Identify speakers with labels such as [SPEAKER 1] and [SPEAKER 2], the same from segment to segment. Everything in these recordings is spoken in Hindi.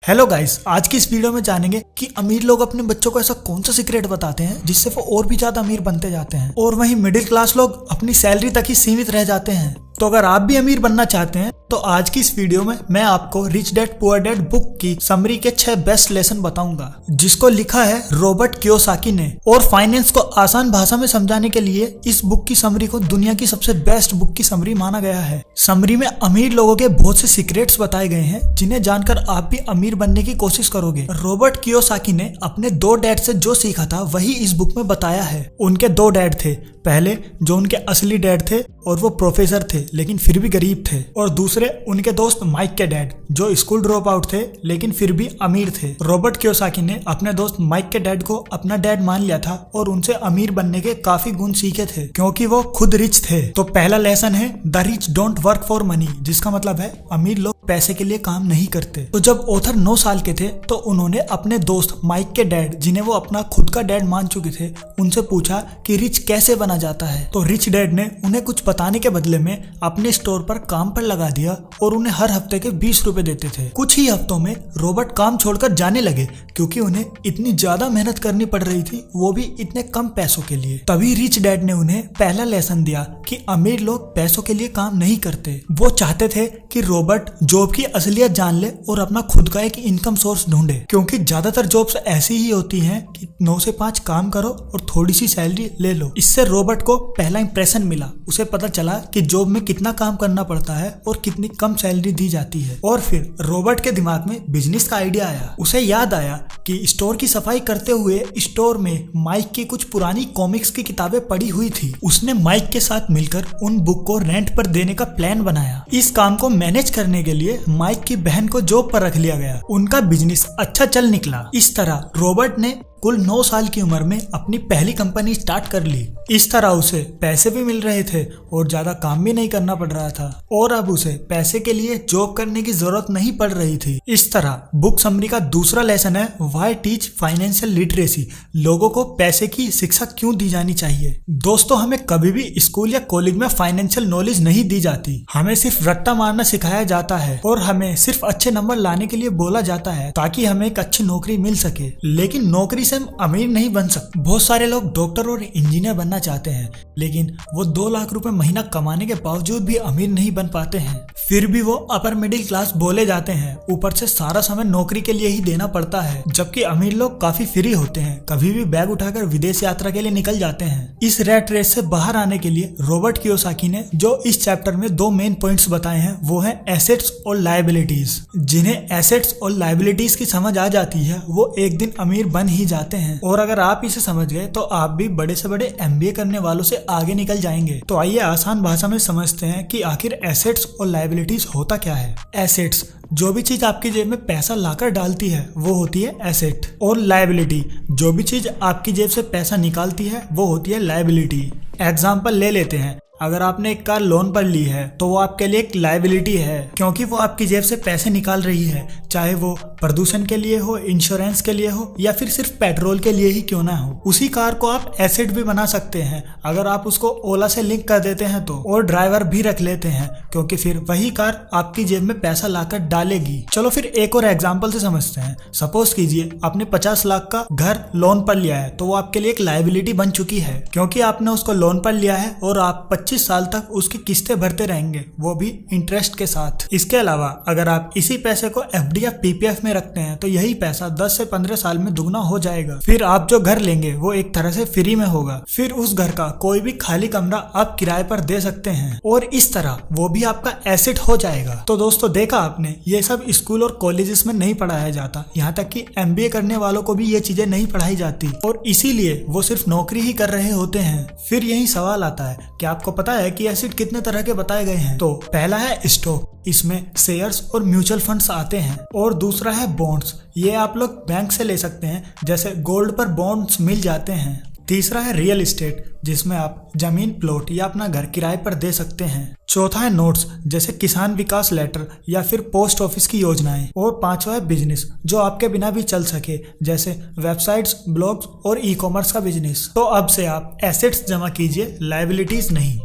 [SPEAKER 1] हेलो गाइस, आज की इस वीडियो में जानेंगे कि अमीर लोग अपने बच्चों को ऐसा कौन सा सीक्रेट बताते हैं जिससे वो और भी ज्यादा अमीर बनते जाते हैं और वहीं मिडिल क्लास लोग अपनी सैलरी तक ही सीमित रह जाते हैं। तो अगर आप भी अमीर बनना चाहते हैं तो आज की इस वीडियो में मैं आपको rich dad poor dad book की समरी के 6 बेस्ट लेसन बताऊंगा, जिसको लिखा है रॉबर्ट कियोसाकी ने। और फाइनेंस को आसान भाषा में समझाने के लिए इस बुक की समरी को दुनिया की सबसे बेस्ट बुक की समरी माना गया है। समरी में अमीर लोगों के बहुत से सीक्रेट्स बताए गए हैं जिन्हें जानकर आप भी अमीर बनने की कोशिश करोगे। रॉबर्ट कियोसाकी ने अपने 2 डैड से जो सीखा था वही इस बुक में बताया है। उनके 2 डैड थे, पहले जो उनके असली डैड थे और वो प्रोफेसर थे लेकिन फिर भी गरीब थे, और दूसरे उनके दोस्त माइक के डैड जो स्कूल ड्रॉप आउट थे लेकिन फिर भी अमीर थे। रॉबर्ट कियोसाकी ने अपने दोस्त माइक के डैड को अपना डैड मान लिया था और उनसे अमीर बनने के काफी गुण सीखे थे क्योंकि वो खुद रिच थे। तो पहला लेसन है the rich don't work for money, जिसका मतलब है अमीर लोग पैसे के लिए काम नहीं करते। तो जब ऑथर 9 साल के थे तो उन्होंने अपने दोस्त माइक के डैड, जिन्हें वो अपना खुद का डैड मान चुके थे, उनसे पूछा कि रिच कैसे बना जाता है। तो रिच डैड ने उन्हें कुछ बताने के बदले में अपने स्टोर पर काम पर लगा दिया और उन्हें हर हफ्ते के 20 रुपए देते थे। कुछ ही हफ्तों में रॉबर्ट काम छोड़कर जाने लगे क्योंकि उन्हें इतनी ज्यादा मेहनत करनी पड़ रही थी, वो भी इतने कम पैसों के लिए। तभी रिच डैड ने उन्हें पहला लेसन दिया कि अमीर लोग पैसों के लिए काम नहीं करते। वो चाहते थे कि रॉबर्ट जॉब की असलियत जान ले और अपना खुद का एक इनकम सोर्स ढूंढे, क्योंकि ज्यादातर जॉब्स ऐसी ही होती हैं कि 9 से 5 काम करो और थोड़ी सी सैलरी ले लो। इससे रॉबर्ट को पहला इंप्रेशन मिला, उसे पता चला कि जॉब में कितना काम करना पड़ता है और कितनी कम सैलरी दी जाती है। और फिर रॉबर्ट के दिमाग में बिजनेस का आइडिया आया। उसे याद आया कि स्टोर की सफाई करते हुए स्टोर में माइक की कुछ पुरानी कॉमिक्स की किताबें पड़ी हुई थी। उसने माइक के साथ मिलकर उन बुक को रेंट पर देने का प्लान बनाया। इस काम को मैनेज करने के लिए माइक की बहन को जॉब पर रख लिया गया। उनका बिजनेस अच्छा चल निकला। इस तरह रॉबर्ट ने कुल 9 साल की उम्र में अपनी पहली कंपनी स्टार्ट कर ली। इस तरह उसे पैसे भी मिल रहे थे और ज्यादा काम भी नहीं करना पड़ रहा था और अब उसे पैसे के लिए जॉब करने की जरूरत नहीं पड़ रही थी। इस तरह बुक समरी का दूसरा लेसन है व्हाई टीच फाइनेंशियल लिटरेसी, लोगों को पैसे की शिक्षा क्यों दी जानी चाहिए। दोस्तों, हमें कभी भी स्कूल या कॉलेज में फाइनेंशियल नॉलेज नहीं दी जाती। हमें सिर्फ रट्टा मारना सिखाया जाता है और हमें सिर्फ अच्छे नंबर लाने के लिए बोला जाता है ताकि हमें एक अच्छी नौकरी मिल सके, लेकिन नौकरी से हम अमीर नहीं बन सकते। बहुत सारे लोग डॉक्टर और इंजीनियर बनना चाहते हैं लेकिन वो 2 लाख रुपए महीना कमाने के बावजूद भी अमीर नहीं बन पाते हैं। फिर भी वो अपर मिडिल क्लास बोले जाते हैं। ऊपर से सारा समय नौकरी के लिए ही देना पड़ता है, जबकि अमीर लोग काफी फ्री होते हैं, कभी भी बैग उठाकर विदेश यात्रा के लिए निकल जाते हैं। इस रैट रेस से बाहर आने के लिए रॉबर्ट कियोसाकी ने जो इस चैप्टर में 2 मेन पॉइंट्स बताए हैं वो है एसेट्स और लायबिलिटीज। जिन्हें एसेट्स और लायबिलिटीज की समझ आ जाती है वो एक दिन अमीर बन ही जाते हैं, और अगर आप इसे समझ गए तो आप भी बड़े से बड़े MBA करने वालों से आगे निकल जाएंगे। तो आइए आसान भाषा में समझते हैं कि आखिर एसेट्स और लायबिलिटीज होता क्या है। एसेट्स, जो भी चीज आपकी जेब में पैसा लाकर डालती है वो होती है एसेट, और लायबिलिटी, जो भी चीज आपकी जेब से पैसा निकालती है वो होती है लायबिलिटी। एग्जाम्पल ले लेते हैं, अगर आपने एक कार लोन पर ली है तो वो आपके लिए एक लायबिलिटी है क्योंकि वो आपकी जेब से पैसे निकाल रही है, चाहे वो प्रदूषण के लिए हो, इंश्योरेंस के लिए हो या फिर सिर्फ पेट्रोल के लिए ही क्यों ना हो। उसी कार को आप एसेट भी बना सकते हैं अगर आप उसको ओला से लिंक कर देते हैं तो, और ड्राइवर भी रख लेते हैं क्योंकि फिर वही कार आपकी जेब में पैसा लाकर डालेगी। चलो फिर एक और एग्जाम्पल से समझते हैं। सपोज कीजिए आपने 50 लाख का घर लोन पर लिया है तो वो आपके लिए एक लायबिलिटी बन चुकी है क्योंकि आपने उसको लोन पर लिया है और आप 25 साल तक उसकी किस्तें भरते रहेंगे, वो भी इंटरेस्ट के साथ। इसके अलावा अगर आप इसी पैसे को FD या PPF में रखते हैं तो यही पैसा 10 से 15 साल में दुगना हो जाएगा। फिर आप जो घर लेंगे वो एक तरह से फ्री में होगा। फिर उस घर का कोई भी खाली कमरा आप किराए पर दे सकते हैं और इस तरह वो भी आपका एसेट हो जाएगा। तो दोस्तों, देखा आपने, ये सब स्कूल और कॉलेजेस में नहीं पढ़ाया जाता, यहाँ तक कि MBA करने वालों को भी ये चीजें नहीं पढ़ाई जाती और इसीलिए वो सिर्फ नौकरी ही कर रहे होते हैं। फिर यही सवाल आता है कि आपको पता है कि एसेट कितने तरह के बताए गए हैं। तो पहला है स्टॉक, इसमें शेयर्स और म्यूचुअल फंड्स आते हैं, और दूसरा है बॉन्ड्स, ये आप लोग बैंक से ले सकते हैं, जैसे गोल्ड पर बॉन्ड्स मिल जाते हैं। तीसरा है रियल एस्टेट, जिसमें आप जमीन, प्लॉट या अपना घर किराए पर दे सकते हैं। चौथा है नोट्स, जैसे किसान विकास लेटर या फिर पोस्ट ऑफिस की योजनाएं। और पांचवा है बिजनेस, जो आपके बिना भी चल सके, जैसे वेबसाइट्स, ब्लॉग्स और ई-कॉमर्स का बिजनेस। तो अब से आप एसेट्स जमा कीजिए, लायबिलिटीज नहीं।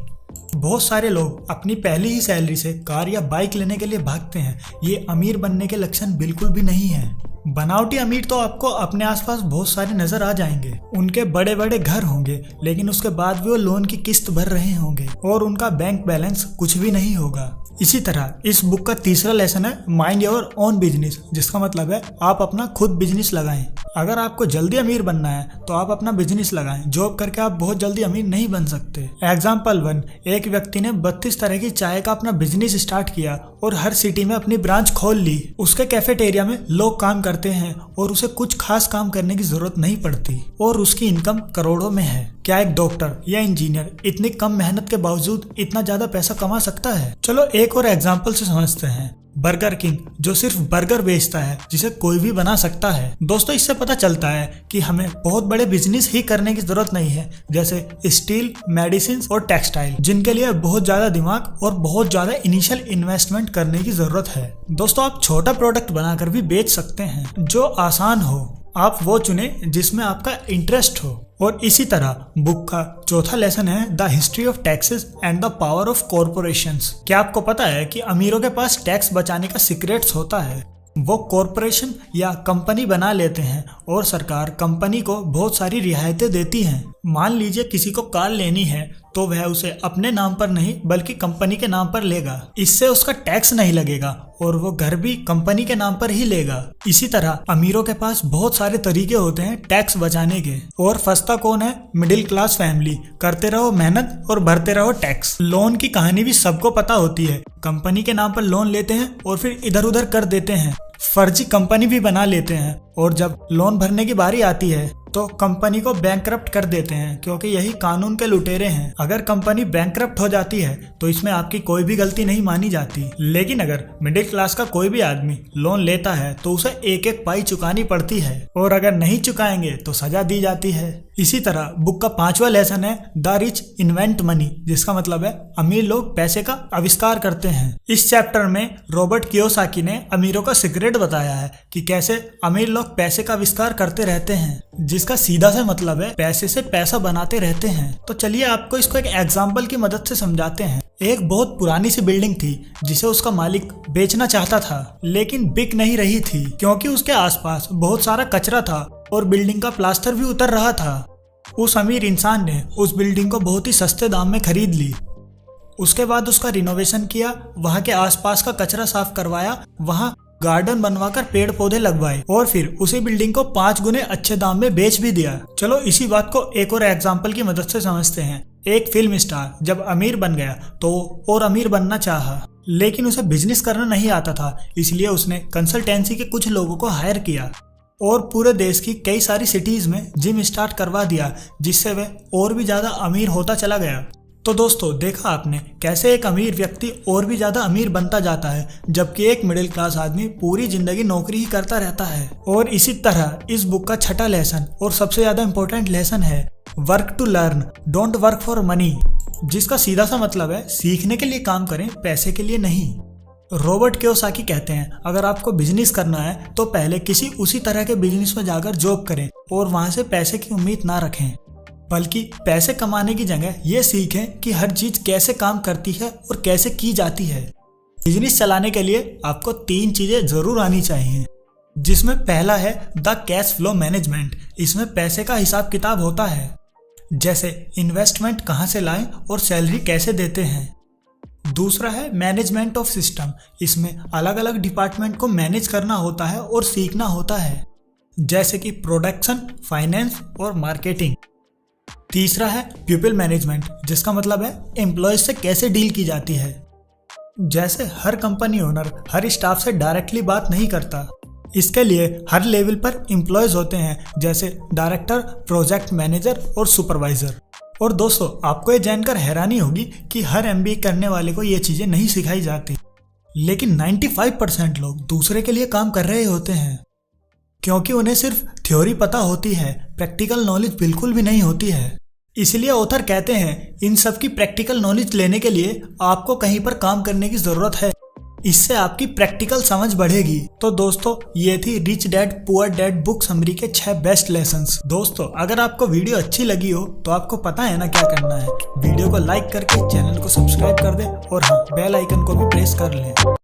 [SPEAKER 1] बहुत सारे लोग अपनी पहली ही सैलरी से कार या बाइक लेने के लिए भागते हैं। ये अमीर बनने के लक्षण बिल्कुल भी नहीं है। बनावटी अमीर तो आपको अपने आसपास बहुत सारे नजर आ जाएंगे। उनके बड़े बड़े घर होंगे, लेकिन उसके बाद भी वो लोन की किस्त भर रहे होंगे और उनका बैंक बैलेंस कुछ भी नहीं होगा। इसी तरह इस बुक का तीसरा लेसन है माइंड योर ओन बिजनेस, जिसका मतलब है आप अपना खुद बिजनेस लगाएं। अगर आपको जल्दी अमीर बनना है तो आप अपना बिजनेस लगाएं। जॉब करके आप बहुत जल्दी अमीर नहीं बन सकते। एग्जाम्पल 1, एक व्यक्ति ने 32 तरह की चाय का अपना बिजनेस स्टार्ट किया और हर सिटी में अपनी ब्रांच खोल ली। उसके कैफेटेरिया में लोग काम करते हैं और उसे कुछ खास काम करने की जरूरत नहीं पड़ती और उसकी इनकम करोड़ों में है। क्या एक डॉक्टर या इंजीनियर इतनी कम मेहनत के बावजूद इतना ज्यादा पैसा कमा सकता है? चलो एक और एग्जाम्पल से समझते हैं। बर्गर किंग, जो सिर्फ बर्गर बेचता है जिसे कोई भी बना सकता है। दोस्तों, इससे पता चलता है कि हमें बहुत बड़े बिजनेस ही करने की जरूरत नहीं है, जैसे स्टील, मेडिसिन और टेक्सटाइल, जिनके लिए बहुत ज्यादा दिमाग और बहुत ज्यादा इनिशियल इन्वेस्टमेंट करने की जरूरत है। दोस्तों, आप छोटा प्रोडक्ट बनाकर भी बेच सकते हैं जो आसान हो। आप वो चुने जिसमें आपका इंटरेस्ट हो। और इसी तरह बुक का चौथा लेसन है the history of taxes and the power of corporations. क्या आपको पता है कि अमीरों के पास टैक्स बचाने का सीक्रेट्स होता है? वो कॉर्पोरेशन या कंपनी बना लेते हैं और सरकार कंपनी को बहुत सारी रियायतें देती हैं। मान लीजिए किसी को कार लेनी है तो वह उसे अपने नाम पर नहीं बल्कि कंपनी के नाम पर लेगा। इससे उसका टैक्स नहीं लगेगा और वो घर भी कंपनी के नाम पर ही लेगा। इसी तरह अमीरों के पास बहुत सारे तरीके होते हैं टैक्स बचाने के। और फंसता कौन है? Middle class family. करते रहो मेहनत और भरते रहो टैक्स। लोन की कहानी भी सबको पता होती है। कंपनी के नाम पर लोन लेते हैं और फिर इधर उधर कर देते हैं। फर्जी कंपनी भी बना लेते हैं और जब लोन भरने की बारी आती है तो कंपनी को बैंकरप्ट कर देते हैं, क्योंकि यही कानून के लुटेरे हैं। अगर कंपनी बैंकरप्ट हो जाती है तो इसमें आपकी कोई भी गलती नहीं मानी जाती। लेकिन अगर मिडिल क्लास का कोई भी आदमी लोन लेता है तो उसे एक एक पाई चुकानी पड़ती है और अगर नहीं चुकाएंगे तो सजा दी जाती है। इसी तरह बुक का पांचवा लेसन है द रिच इन्वेंट मनी, जिसका मतलब है अमीर लोग पैसे का आविष्कार करते हैं। इस चैप्टर में रॉबर्ट कियोसाकी ने अमीरों का सीक्रेट बताया है कि कैसे अमीर लोग पैसे का आविष्कार करते रहते हैं, जिसका सीधा सा मतलब है पैसे से पैसा बनाते रहते हैं। तो चलिए आपको इसको एक एग्जाम्पल की मदद से समझाते हैं। एक बहुत पुरानी सी बिल्डिंग थी जिसे उसका मालिक बेचना चाहता था, लेकिन बिक नहीं रही थी क्योंकि उसके आसपास बहुत सारा कचरा था और बिल्डिंग का प्लास्टर भी उतर रहा था। उस अमीर इंसान ने उस बिल्डिंग को बहुत ही सस्ते दाम में खरीद ली। उसके बाद उसका रिनोवेशन किया, वहां के आसपास का कचरा साफ करवाया, वहां गार्डन बनवाकर पेड़ पौधे लगवाए और फिर उसी बिल्डिंग को 5 गुने अच्छे दाम में बेच भी दिया। चलो इसी बात को एक और एग्जाम्पल की मदद से समझते हैं। एक फिल्म स्टार जब अमीर बन गया तो और अमीर बनना चाहा, लेकिन उसे बिजनेस करना नहीं आता था, इसलिए उसने कंसल्टेंसी के कुछ लोगों को हायर किया और पूरे देश की कई सारी सिटीज में जिम स्टार्ट करवा दिया, जिससे वह और भी ज्यादा अमीर होता चला गया। तो दोस्तों, देखा आपने कैसे एक अमीर व्यक्ति और भी ज्यादा अमीर बनता जाता है, जबकि एक मिडिल क्लास आदमी पूरी जिंदगी नौकरी ही करता रहता है। और इसी तरह इस बुक का छठा लेसन और सबसे ज्यादा इंपॉर्टेंट लेसन है work to learn, don't work for money, जिसका सीधा सा मतलब है सीखने के लिए काम करें, पैसे के लिए नहीं। रॉबर्ट कियोसाकी कहते हैं अगर आपको बिजनेस करना है तो पहले किसी उसी तरह के बिजनेस में जाकर जॉब करें और वहां से पैसे की उम्मीद ना रखें, बल्कि पैसे कमाने की जगह ये सीखें कि हर चीज कैसे काम करती है और कैसे की जाती है। बिजनेस चलाने के लिए आपको 3 चीजें जरूर आनी चाहिए, जिसमें पहला है द कैश फ्लो मैनेजमेंट। इसमें पैसे का हिसाब किताब होता है, जैसे इन्वेस्टमेंट कहाँ से लाएं और सैलरी कैसे देते हैं। दूसरा है मैनेजमेंट ऑफ सिस्टम। इसमें अलग अलग डिपार्टमेंट को मैनेज करना होता है और सीखना होता है, जैसे कि प्रोडक्शन, फाइनेंस और मार्केटिंग। तीसरा है पीपल मैनेजमेंट, जिसका मतलब है एम्प्लॉयज से कैसे डील की जाती है। जैसे हर कंपनी ओनर हर स्टाफ से डायरेक्टली बात नहीं करता, इसके लिए हर लेवल पर एम्प्लॉयज होते हैं, जैसे डायरेक्टर, प्रोजेक्ट मैनेजर और सुपरवाइजर। और दोस्तों, आपको ये जानकर हैरानी होगी कि हर MBA करने वाले को ये चीजें नहीं सिखाई जाती, लेकिन 95% लोग दूसरे के लिए काम कर रहे होते हैं, क्योंकि उन्हें सिर्फ थ्योरी पता होती है, प्रैक्टिकल नॉलेज बिल्कुल भी नहीं होती है। इसलिए ऑथर कहते हैं इन सब की प्रैक्टिकल नॉलेज लेने के लिए आपको कहीं पर काम करने की जरूरत है। इससे आपकी प्रैक्टिकल समझ बढ़ेगी। तो दोस्तों ये थी rich dad poor dad book summary के 6 बेस्ट लेसन्स। दोस्तों अगर आपको वीडियो अच्छी लगी हो तो आपको पता है ना क्या करना है, वीडियो को लाइक करके चैनल को सब्सक्राइब कर दे और हाँ बेल आइकन को भी प्रेस कर लें।